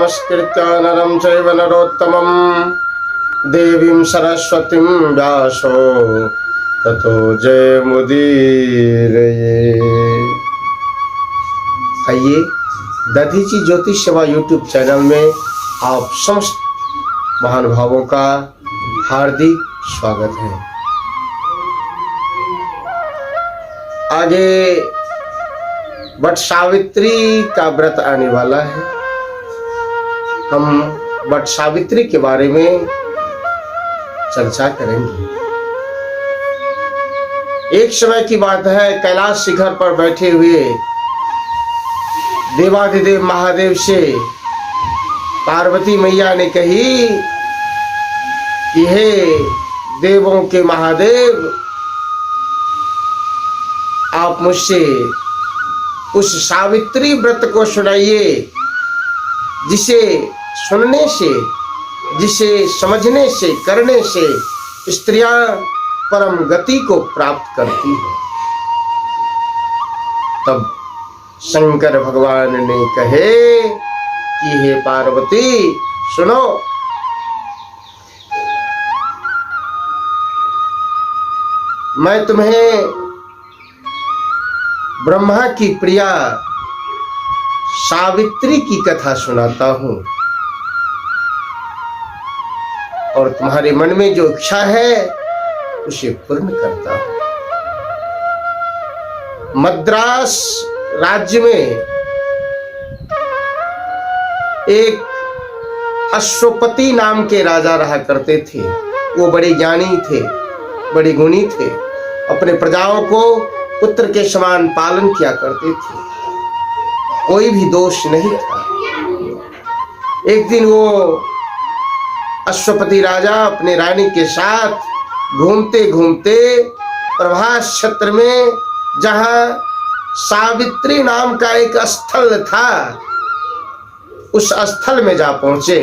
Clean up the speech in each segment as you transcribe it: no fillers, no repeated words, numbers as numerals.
नमस्कृत्य नरं चैव नरोत्तमं देवीं सरस्वतीं व्यासो ततो जयमुदीरये। आइए दधीचि ज्योतिष सेवा यूट्यूब चैनल में आप समस्त महानुभावों का हार्दिक स्वागत है। आगे वट सावित्री का व्रत आने वाला है। हम वट सावित्री के बारे में चर्चा करेंगे। एक समय की बात है, कैलाश शिखर पर बैठे हुए देवाधिदेव महादेव से पार्वती मैया ने कही कि हे देवों के महादेव, आप मुझसे उस सावित्री व्रत को सुनाइए जिसे सुनने से, जिसे समझने से, करने से स्त्रियां परम गति को प्राप्त करती हैं। तब शंकर भगवान ने कहे कि हे पार्वती सुनो, मैं तुम्हें ब्रह्मा की प्रिया सावित्री की कथा सुनाता हूं और तुम्हारे मन में जो इच्छा है उसे पूर्ण करता हूं। मद्रास राज्य में एक अश्वपति नाम के राजा रहा करते थे। वो बड़े ज्ञानी थे, बड़े गुणी थे, अपने प्रजाओं को पुत्र के समान पालन किया करते थे, कोई भी दोष नहीं था। एक दिन वो अश्वपति राजा अपने रानी के साथ घूमते घूमते प्रभास क्षेत्र में, जहां सावित्री नाम का एक स्थल था, उस स्थल में जा पहुंचे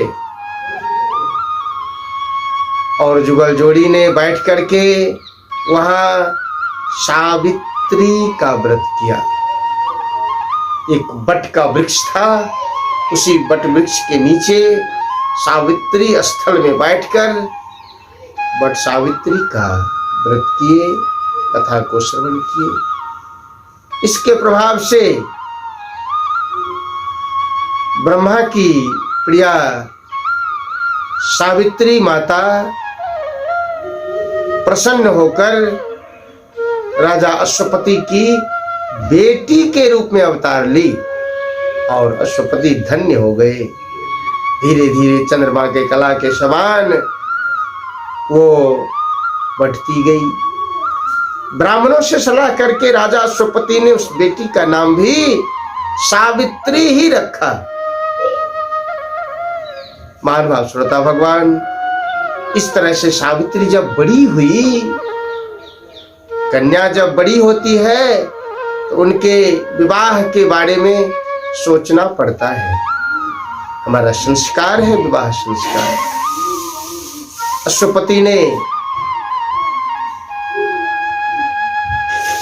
और जुगल जोड़ी ने बैठ करके वहां सावित्री का व्रत किया। एक बट का वृक्ष था, उसी बट वृक्ष के नीचे सावित्री स्थल में बैठकर बट सावित्री का व्रत किए, कथा को श्रवण किए। इसके प्रभाव से ब्रह्मा की प्रिया सावित्री माता प्रसन्न होकर राजा अश्वपति की बेटी के रूप में अवतार ली और अश्वपति धन्य हो गए। धीरे धीरे चंद्रमा के कला के समान वो बढ़ती गई। ब्राह्मणों से सलाह करके राजा अश्वपति ने उस बेटी का नाम भी सावित्री ही रखा। महानुभाव श्रोता भगवान, इस तरह से सावित्री जब बड़ी हुई, कन्या जब बड़ी होती है तो उनके विवाह के बारे में सोचना पड़ता है। हमारा संस्कार है विवाह संस्कार। अश्वपति ने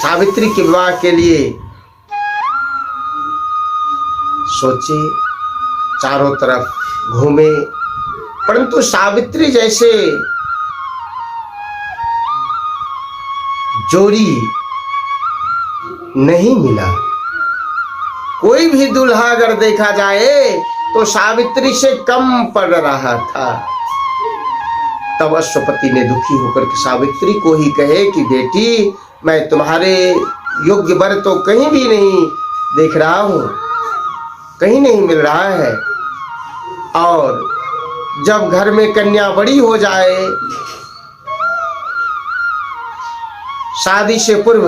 सावित्री के विवाह के लिए सोचे, चारों तरफ घूमे, परंतु सावित्री जैसे जोड़ी नहीं मिला। कोई भी दूल्हा अगर देखा जाए तो सावित्री से कम पड़ रहा था। तब अश्वपति ने दुखी होकर के सावित्री को ही कहे कि बेटी, मैं तुम्हारे योग्य वर तो कहीं भी नहीं देख रहा हूं, कहीं नहीं मिल रहा है, और जब घर में कन्या बड़ी हो जाए, शादी से पूर्व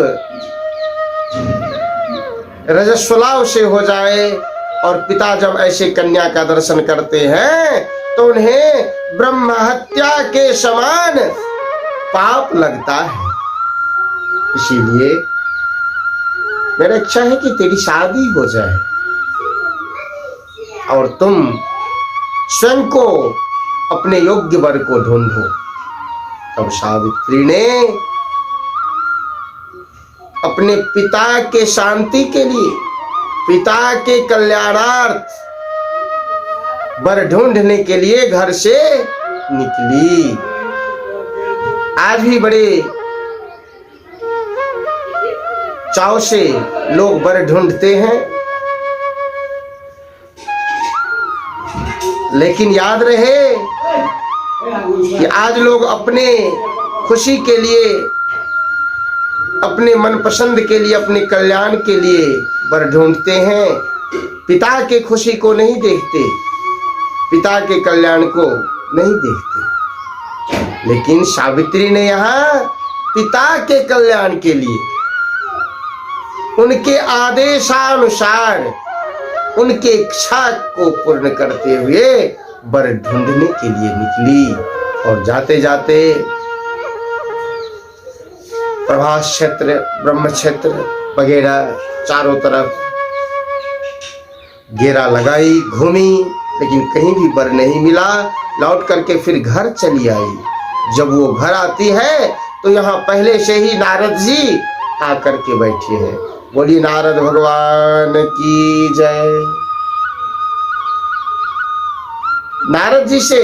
रजस्वलाव से हो जाए, और पिता जब ऐसे कन्या का दर्शन करते हैं तो उन्हें ब्रह्म हत्या के समान पाप लगता है। इसीलिए मेरा इच्छा है कि तेरी शादी हो जाए और तुम स्वयं को अपने योग्य वर को ढूंढो। तब सावित्री ने अपने पिता के शांति के लिए, पिता के कल्याणार्थ वर ढूंढने के लिए घर से निकली। आज भी बड़े चाव से लोग वर ढूंढते हैं, लेकिन याद रहे कि आज लोग अपने खुशी के लिए, अपने मनपसंद के लिए, अपने कल्याण के लिए वर ढूंढते हैं। पिता के खुशी को नहीं देखते, पिता के कल्याण को नहीं देखते। लेकिन सावित्री ने यहाँ पिता के कल्याण के लिए, उनके आदेशानुसार, उनके इच्छा को पूर्ण करते हुए वर ढूंढने के लिए निकली। और जाते जाते प्रभास क्षेत्र, ब्रह्म क्षेत्र वगैरह चारों तरफ घेरा लगाई, घूमी, लेकिन कहीं भी वर नहीं मिला। लौट करके फिर घर चली आई। जब वो घर आती है तो यहाँ पहले से ही नारद जी आकर के बैठे हैं। बोलिए नारद भगवान की जय। नारद जी से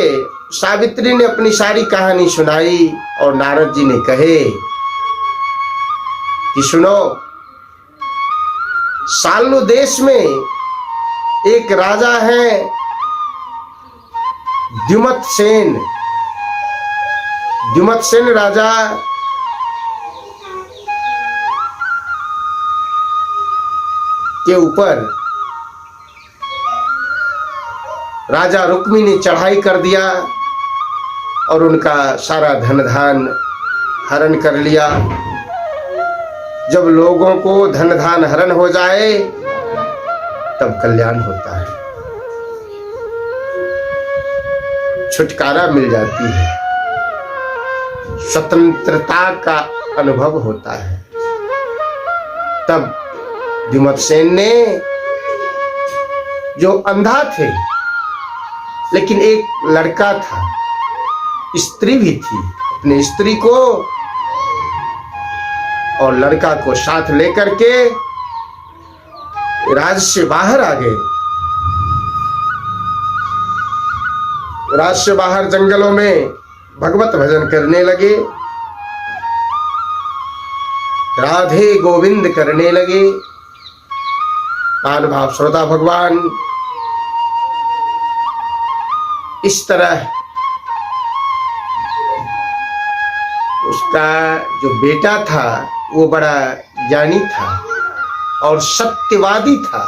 सावित्री ने अपनी सारी कहानी सुनाई और नारद जी ने कहे कि सुनो, साल्लू देश में एक राजा है द्युमत सेन। द्युमत सेन राजा के ऊपर राजा रुक्मी ने चढ़ाई कर दिया और उनका सारा धन धान हरण कर लिया। जब लोगों को धन धान हरण हो जाए तब कल्याण होता है, छुटकारा मिल जाती है, स्वतंत्रता का अनुभव होता है। तब द्युमत सेन ने, जो अंधा थे लेकिन एक लड़का था, स्त्री भी थी, अपनी स्त्री को और लड़का को साथ लेकर के राज से बाहर आ गए। राज से बाहर जंगलों में भगवत भजन करने लगे, राधे गोविंद करने लगे। महानुभाव श्रोता भगवान, इस तरह उसका जो बेटा था वो बड़ा ज्ञानी था और सत्यवादी था।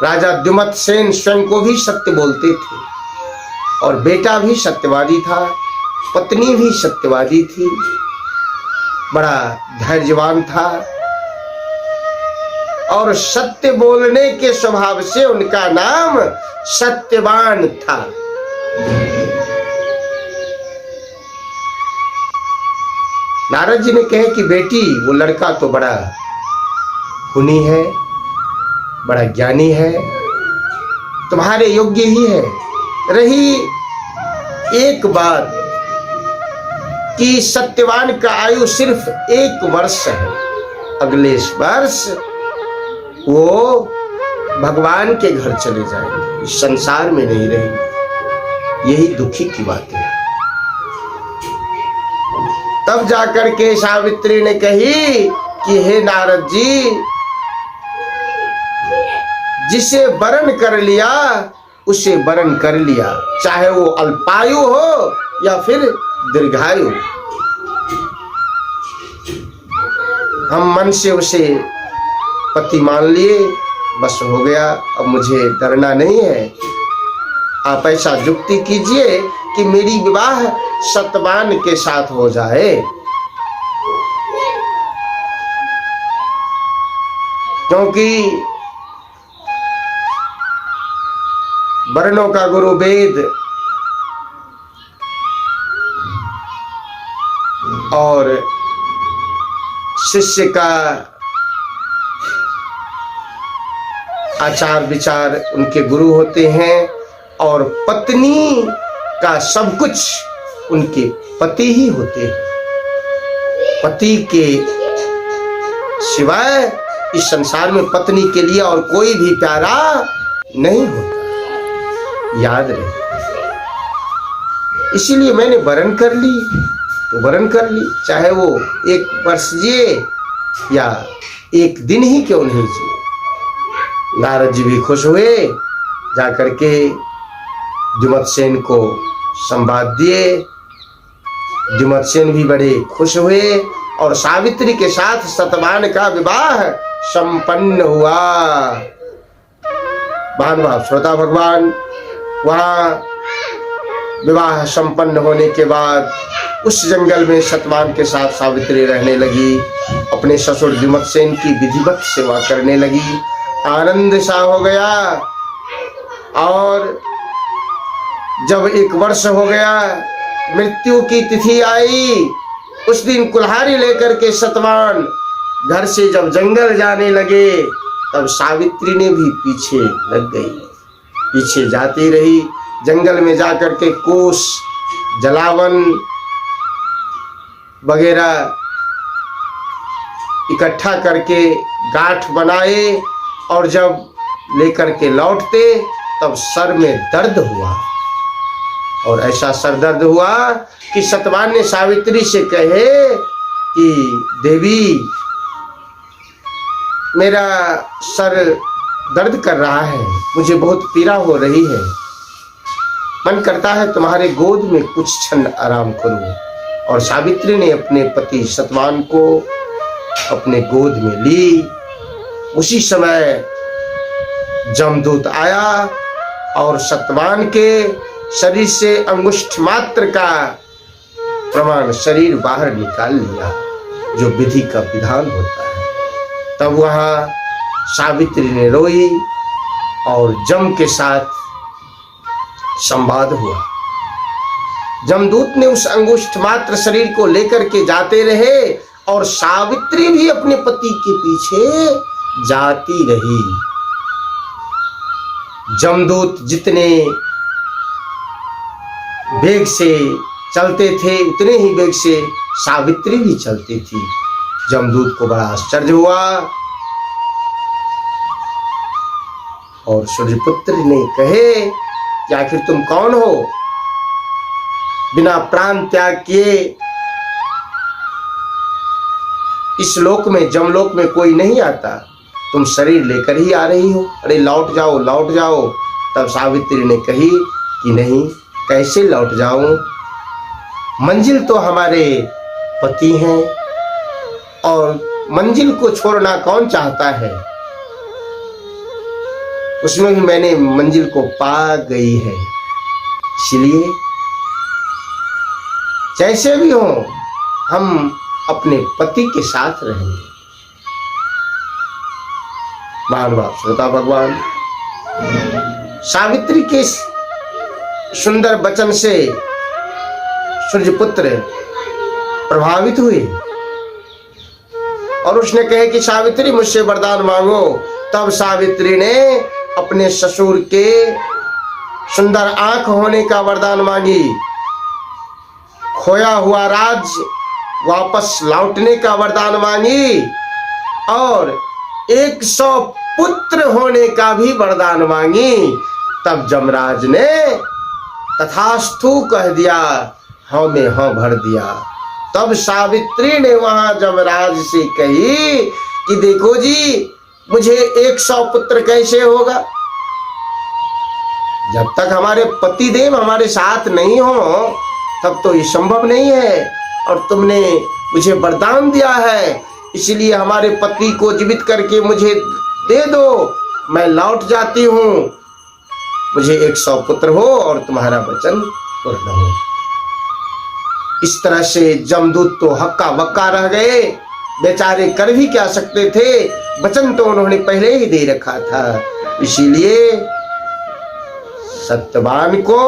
राजा द्युमत सेन स्वयं को भी सत्य बोलते थे और बेटा भी सत्यवादी था, पत्नी भी सत्यवादी थी, बड़ा धैर्यवान था और सत्य बोलने के स्वभाव से उनका नाम सत्यवान था। नारद जी ने कहे कि बेटी, वो लड़का तो बड़ा गुणी है, बड़ा ज्ञानी है, तुम्हारे योग्य ही है। रही एक बात कि सत्यवान का आयु सिर्फ 1 वर्ष है, अगले वर्ष वो भगवान के घर चले जाएंगे, इस संसार में नहीं रहेंगे। यही दुखी की बात है। तब जाकर के सावित्री ने कही कि हे नारद जी, जिसे वरण कर लिया उसे वरण कर लिया, चाहे वो अल्पायु हो या फिर दीर्घायु। हम मन से उसे पति मान लिए, बस हो गया, अब मुझे डरना नहीं है। आप ऐसा युक्ति कीजिए कि मेरी विवाह सतवान के साथ हो जाए, क्योंकि वर्णों का गुरु वेद और शिष्य का आचार विचार उनके गुरु होते हैं और पत्नी का सब कुछ उनके पति ही होते हैं। पति के सिवाय इस संसार में पत्नी के लिए और कोई भी प्यारा नहीं होता। याद रहे। इसीलिए मैंने वरण कर ली तो वरण कर ली, चाहे वो 1 वर्ष जिए या 1 दिन ही क्यों नहीं जिए। नारद जी भी खुश हुए, जाकर के द्युमत्सेन को संवाद दिए। द्युमत्सेन भी बड़े खुश हुए और सावित्री के साथ सतवान का विवाह संपन्न हुआ। महानुभाव श्रोता भगवान, वहां विवाह संपन्न होने के बाद उस जंगल में सतवान के साथ सावित्री रहने लगी, अपने ससुर द्युमत्सेन की विधिवत सेवा करने लगी। आनंद सा हो गया और जब 1 वर्ष हो गया, मृत्यु की तिथि आई, उस दिन कुल्हाड़ी लेकर के सतवान घर से जब जंगल जाने लगे, तब सावित्री ने भी पीछे लग गई। पीछे जाती रही, जंगल में जाकर के कोस, जलावन वगैरह इकट्ठा करके गांठ बनाए और जब लेकर के लौटते तब सर में दर्द हुआ। और ऐसा सर दर्द हुआ कि सतवान ने सावित्री से कहे कि देवी, मेरा सर दर्द कर रहा है, मुझे बहुत पीड़ा हो रही है, मन करता है तुम्हारे गोद में कुछ क्षण आराम करूं। और सावित्री ने अपने पति सतवान को अपने गोद में ली। उसी समय जमदूत आया और सतवान के शरीर से अंगुष्ठ मात्र का प्रमाण शरीर बाहर निकाल लिया, जो विधि का विधान होता है। तब वहां सावित्री ने रोई और जम के साथ संवाद हुआ। जमदूत ने उस अंगुष्ठ मात्र शरीर को लेकर के जाते रहे और सावित्री भी अपने पति के पीछे जाती रही। जमदूत जितने वेग से चलते थे, उतने ही वेग से सावित्री भी चलती थी। जमदूत को बड़ा आश्चर्य हुआ और सूर्यपुत्र ने कहे कि आखिर तुम कौन हो? बिना प्राण त्याग किए इस लोक में, जमलोक में कोई नहीं आता, तुम शरीर लेकर ही आ रही हो, अरे लौट जाओ, लौट जाओ। तब सावित्री ने कही कि नहीं, कैसे लौट जाऊं, मंजिल तो हमारे पति हैं और मंजिल को छोड़ना कौन चाहता है। उसमें भी मैंने मंजिल को पा गई है, इसलिए जैसे भी हो हम अपने पति के साथ रहेंगे। महानुभाव श्रोता भगवान, सावित्री के सुंदर वचन से सूर्यपुत्र प्रभावित हुए और उसने कहे कि सावित्री मुझसे वरदान मांगो। तब सावित्री ने अपने ससुर के सुंदर आंख होने का वरदान मांगी, खोया हुआ राज्य वापस लौटने का वरदान मांगी और 100 पुत्र होने का भी वरदान मांगी। तब जमराज ने तथास्तु कह दिया, हाँ में हाँ भर दिया। तब सावित्री ने वहां जमराज से कही कि देखो जी, मुझे 100 पुत्र कैसे होगा, जब तक हमारे पति देव हमारे साथ नहीं हो तब तो ये संभव नहीं है। और तुमने मुझे वरदान दिया है, इसलिए हमारे पति को जीवित करके मुझे दे दो, मैं लौट जाती हूं, मुझे 100 पुत्र हो और तुम्हारा वचन पूर्ण हो। इस तरह से जमदूत तो हक्का बक्का रह गए, बेचारे कर भी क्या सकते थे, वचन तो उन्होंने पहले ही दे रखा था। इसीलिए सत्यवान को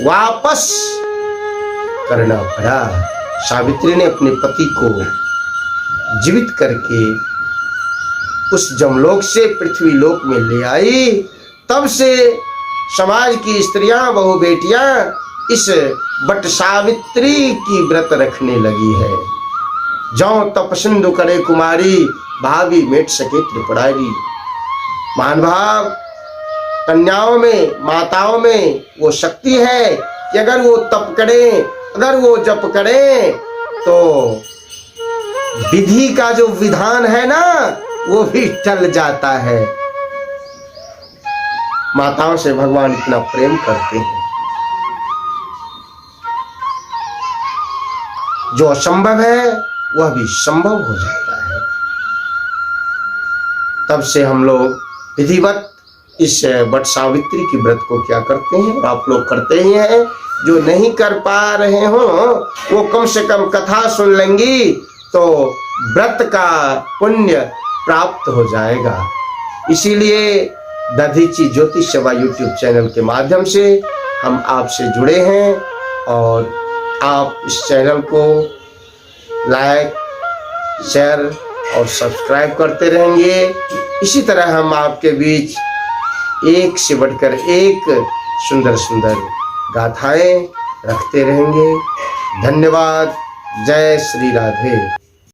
वापस करना पड़ा। सावित्री ने अपने पति को जीवित करके उस जमलोक से पृथ्वी लोक में ले आई। तब से समाज की स्त्रियां, बहु बेटियां इस बट सावित्री की व्रत रखने लगी है। जौ तपसिंधु करे कुमारी, भावी मेट सके त्रिपुरारी। महानुभाव, कन्याओं में, माताओं में वो शक्ति है कि अगर वो तप करें, अगर वो जप करें तो विधि का जो विधान है ना वो भी टल जाता है। माताओं से भगवान इतना प्रेम करते हैं, जो असंभव है वह भी संभव हो जाता है। तब से हम लोग विधिवत इस वट सावित्री की व्रत को क्या करते हैं, और आप लोग करते ही हैं। जो नहीं कर पा रहे हो वो कम से कम कथा सुन लेंगी तो व्रत का पुण्य प्राप्त हो जाएगा। इसीलिए दधीची ज्योतिष सेवा यूट्यूब चैनल के माध्यम से हम आपसे जुड़े हैं, और आप इस चैनल को लाइक, शेयर और सब्सक्राइब करते रहेंगे। इसी तरह हम आपके बीच एक से बढ़कर एक सुंदर सुंदर गाथाएं रखते रहेंगे। धन्यवाद। जय श्री राधे।